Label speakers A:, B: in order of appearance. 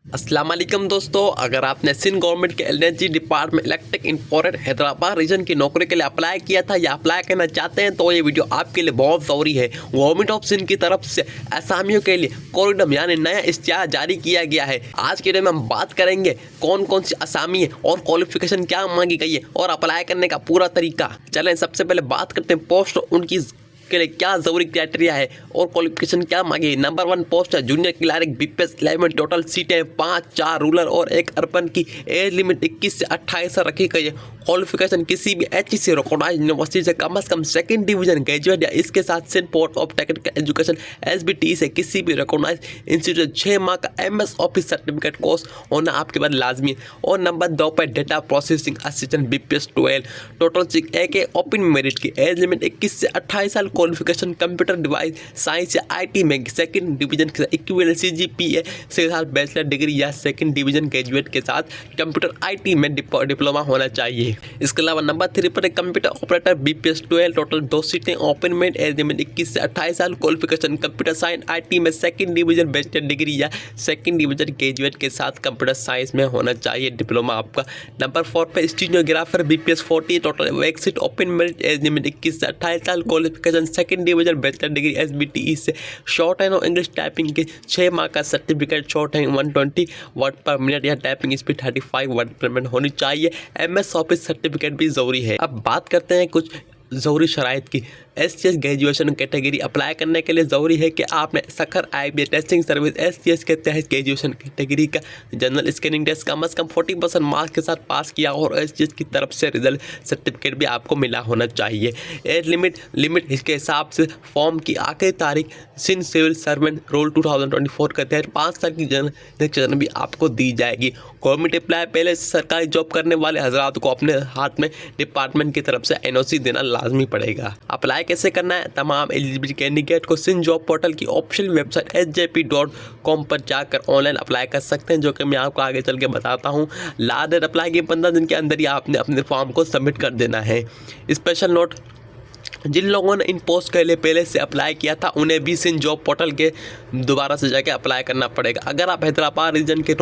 A: अस्सलाम वालेकुम दोस्तों, अगर आपने सिंध गवर्नमेंट के energy department electric imported Hyderabad region की नौकरी के लिए अप्लाई किया था या अप्लाई करना चाहते हैं तो ये वीडियो आपके लिए बहुत ज़रूरी है। गवर्नमेंट ऑफ सिंध की तरफ से असामियों के लिए कोरिडम यानी नया इश्तिहार जारी किया गया है। आज के वीडियो में हम बात करेंगे कौन कौन सी असामी है और क्वालिफिकेशन क्या मांगी गई है और अप्लाई करने का पूरा तरीका। चलें सबसे पहले बात करते हैं पोस्ट उनकी के लिए क्या जरूरी क्राइटेरिया है और क्वालिफिकेशन क्या मांगी। नंबर 1 पोस्ट है जूनियर क्लर्क बीपीएस 11। टोटल सीटें 5, 4 रूरल और 1 अर्बन की। एज लिमिट 21 से 28 रखी गई है। क्वालिफिकेशन किसी भी HEC रिकॉग्नाइज यूनिवर्सिटी से कम सेकंड डिवीजन ग्रेजुएट या इसके साथ Sindh board of technical education SBT से किसी भी रिकॉग्नाइज इंस्टीट्यूट 6 माह का MS ऑफिस सर्टिफिकेट कोर्स होना आपके पास लाजमी है। और नंबर 2 पर data processing assistant BPS 12। Total एक ओपन मेरिट की। एज लिमिट 21 से 28 साल। क्वालिफिकेशन कंप्यूटर डिवाइस साइंस या IT में सेकंड डिवीजन के साथ इक्विवेलेंट CGPA से साथ बैचलर डिग्री या सेकंड डिवीजन ग्रेजुएट के साथ कंप्यूटर IT में डिप्लोमा होना चाहिए। इसके अलावा नंबर 3 पर कंप्यूटर ऑपरेटर BPS 12। टोटल 2 सीटें ओपन में। एज लिमिट 21 से 28 साल। क्वालिफिकेशन कंप्यूटर साइंस IT में सेकंड डिवीजन बैचलर डिग्री या सेकंड डिवीजन ग्रेजुएट के साथ कंप्यूटर साइंस में होना चाहिए डिप्लोमा आपका। नंबर 4 पर stenographer BPS 40। Total 1 seat open merit. Age limit 21 से 28 साल। Qualification second division bachelor degree SBTE से। शॉर्ट हैंड और इंग्लिश टाइपिंग के 6 माह का certificate. Shorthand 120 word per minute या typing speed 35 word per minute होनी चाहिए। MS ऑफिस सर्टिफिकेट भी जरूरी है। अब बात करते हैं कुछ ज़रूरी शराइत की। SCS ग्रेजुएशन कैटेगरी अप्लाई करने के लिए ज़रूरी है कि आपने Sukkur IBA testing service SCS के तहत ग्रेजुएशन कैटेगरी का जनरल स्कैनिंग टेस्ट कम से कम 40% मार्क्स के साथ पास किया और SCS की तरफ से रिजल्ट सर्टिफिकेट भी आपको मिला होना चाहिए। एज लिमिट इसके हिसाब से फॉर्म की आखिरी तारीख सिंध सिविल सर्वेंट रोल 2024 के तहत 5 साल की जनरल भी आपको दी जाएगी। गवर्नमेंट अप्लाई पहले से सरकारी जॉब करने वाले हजरात को अपने हाथ में डिपार्टमेंट की तरफ से NOC देना लाजमी पड़ेगा। अप्लाई कैसे करना है? तमाम एलिजिबिलिटी कैंडिडेट को सिंध जॉब पोर्टल की ऑफिशियल वेबसाइट sjp.com पर जाकर ऑनलाइन अप्लाई कर सकते हैं, जो कि मैं आपको आगे चल के बताता हूँ। लास्ट डेट अप्लाई के 15 दिन के अंदर ही आपने अपने फॉर्म को सबमिट कर देना है। स्पेशल नोट, जिन लोगों ने इन पोस्ट के लिए पहले से अप्लाई किया था उन्हें भी सिंध जॉब पोर्टल के दोबारा से जाके अप्लाई करना पड़ेगा। अगर आप हैदराबाद रीजन के